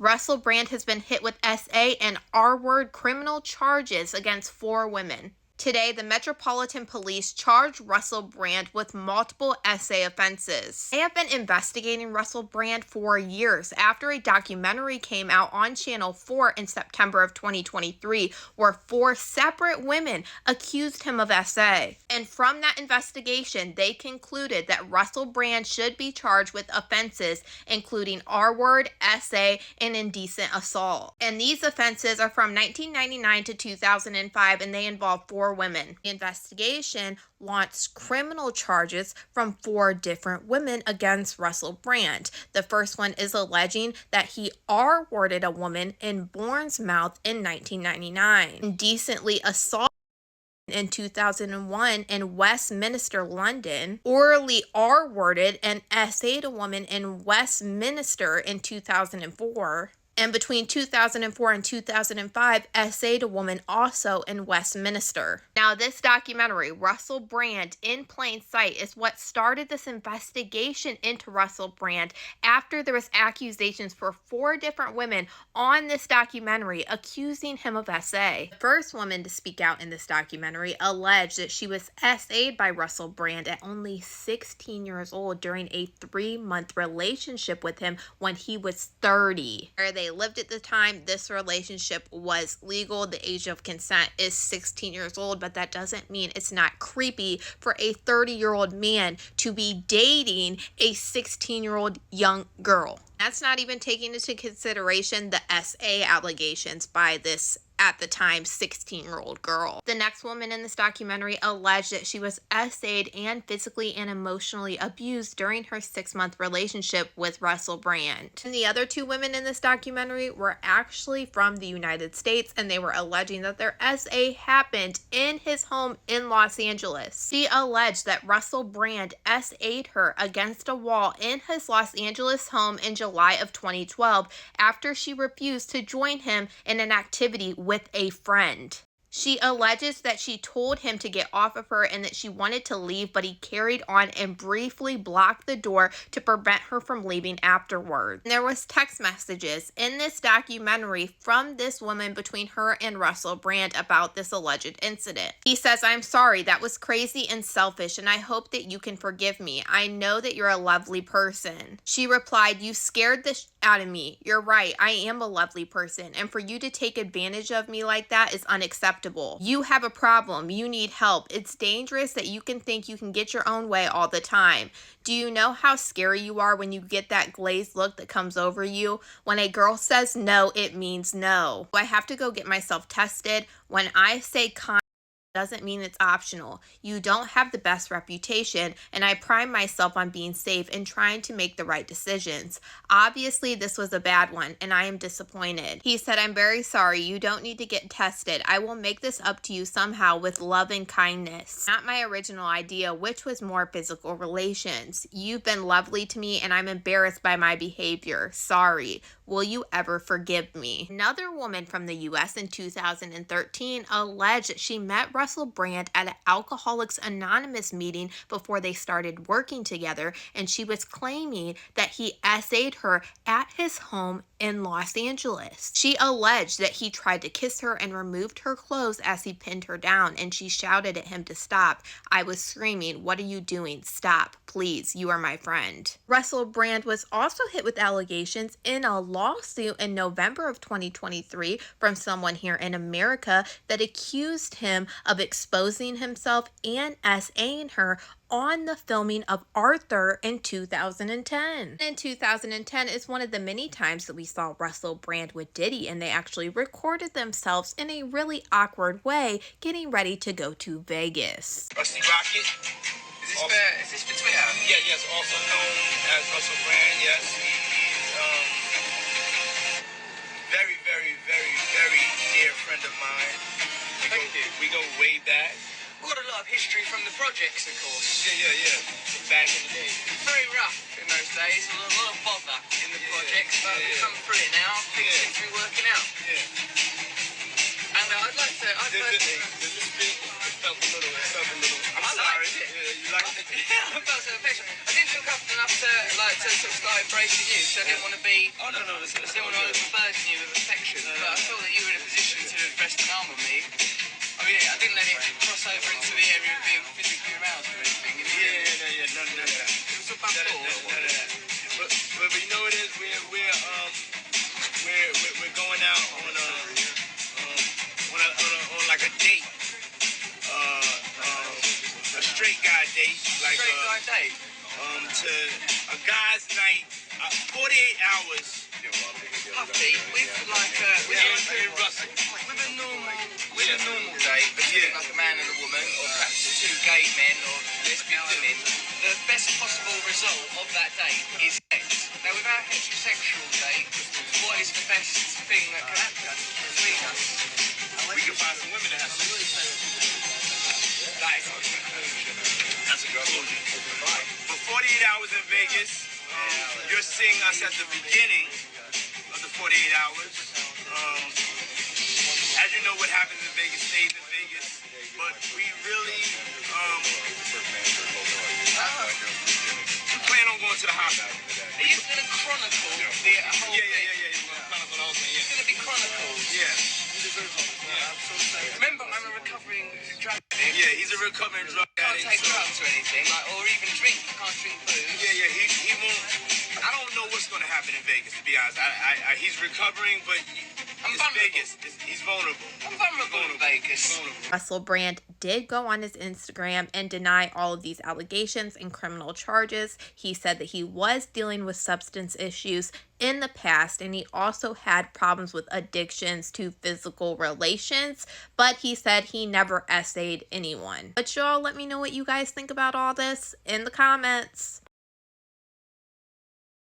Russell Brand has been hit with SA and R-word criminal charges against 4 women. Today, the Metropolitan Police charged Russell Brand with multiple SA offenses. They have been investigating Russell Brand for years after a documentary came out on Channel 4 in September of 2023, where 4 separate women accused him of SA. And from that investigation, they concluded that Russell Brand should be charged with offenses including R-word, SA, and indecent assault. And these offenses are from 1999 to 2005, and they involve 4 women. The investigation launched criminal charges from 4 different women against Russell Brand. The first one is alleging that he R-worded a woman in Bournemouth in 1999, indecently assaulted in 2001 in Westminster, London, orally R-worded and SA'd a woman in Westminster in 2004. And between 2004 and 2005, SA'd a woman also in Westminster. Now, this documentary, Russell Brand in Plain Sight, is what started this investigation into Russell Brand after there was accusations for 4 different women on this documentary accusing him of SA. The first woman to speak out in this documentary alleged that she was SA'd by Russell Brand at only 16 years old during a 3-month relationship with him when he was 30. Where they lived at the time, this relationship was legal. The age of consent is 16 years old, but that doesn't mean it's not creepy for a 30-year-old man to be dating a 16-year-old young girl. That's not even taking into consideration the SA allegations by this at the time 16-year-old girl. The next woman in this documentary alleged that she was SA'd and physically and emotionally abused during her 6-month relationship with Russell Brand. And the other 2 women in this documentary were actually from the United States, and they were alleging that their SA happened in his home in Los Angeles. She alleged that Russell Brand SA'd her against a wall in his Los Angeles home in July of 2012 after she refused to join him in an activity with a friend. She alleges that she told him to get off of her and that she wanted to leave, but he carried on and briefly blocked the door to prevent her from leaving afterward. There was text messages in this documentary from this woman between her and Russell Brand about this alleged incident. He says, "I'm sorry, that was crazy and selfish, and I hope that you can forgive me. I know that you're a lovely person." She replied, "You scared the out of me. You're right, I am a lovely person, and for you to take advantage of me like that is unacceptable. You have a problem. You need help. It's dangerous that you can think you can get your own way all the time. Do you know how scary you are when you get that glazed look that comes over you? When a girl says no, it means no. I have to go get myself tested. When I say doesn't mean it's optional. You don't have the best reputation, and I pride myself on being safe and trying to make the right decisions. Obviously, this was a bad one, and I am disappointed." He said, "I'm very sorry. You don't need to get tested. I will make this up to you somehow with love and kindness. Not my original idea, which was more physical relations. You've been lovely to me, and I'm embarrassed by my behavior. Sorry. Will you ever forgive me?" Another woman from the U.S. in 2013 alleged that she met Russell Brand at an Alcoholics Anonymous meeting before they started working together, and she was claiming that he SA'd her at his home in Los Angeles. She alleged that he tried to kiss her and removed her clothes as he pinned her down, and she shouted at him to stop. "I was screaming, 'What are you doing? Stop, please, you are my friend.'" Russell Brand was also hit with allegations in a lawsuit in November of 2023 from someone here in America that accused him of exposing himself and SA'ing her on the filming of Arthur in 2010. In 2010 is one of the many times that we saw Russell Brand with Diddy, and they actually recorded themselves in a really awkward way getting ready to go to Vegas. Rusty Rocket. Is this for Twitter? Yeah, yes, also known as Russell Brand, yes. He's very, very, very, very dear friend of mine. We go way back. We've got a lot of history from the projects, of course. Yeah. Back in the day. Very rough in those days. A lot of bother in the projects, but we've come through it now. Things seem to be working out. Yeah. And I'd like to... Does this fit? It felt a little. I'm sorry. You liked it? Yeah, I felt so affection. I didn't feel comfortable enough to sort of start embracing you, so I didn't want to be... Oh, no. I didn't want to open urging you with affection, but I felt that you were in a position to rest an arm on me. I mean, I didn't let it cross over into the area of being physically aroused or anything. None of that. It was about none of that. But you know what it is? We're going out on like a date. A straight guy date. Like straight guy date. To a guy's night. 48 hours. Puffy, with Russell. With a normal date between like a man and a woman, or perhaps two gay men or lesbian women, the best possible result of that date is sex. Now, with our heterosexual date, what is the best thing that can happen between us? We can find some women that have some. That is our conclusion. That's a conclusion. For 48 hours in Vegas, you're seeing us at the beginning of the 48 hours. As you know, what happens in Vegas stays in Vegas. But we really we plan on going to the hospital. Are you going to chronicle the whole thing? Yeah. You're going to chronicle the whole thing, yeah. It's going to be chronicled? Yeah. Remember, I'm a recovering drug addict. Yeah, he's a recovering drug addict. Can't take drugs or anything, or even drink. Can't drink booze. Yeah, he won't. I don't know what's going to happen in Vegas, to be honest. He's recovering, but it's Vegas. He's vulnerable. I'm vulnerable in Vegas. Russell Brand did go on his Instagram and deny all of these allegations and criminal charges. He said that he was dealing with substance issues in the past, and he also had problems with addictions to physical relations, but he said he never essayed anyone. But y'all, let me know what you guys think about all this in the comments.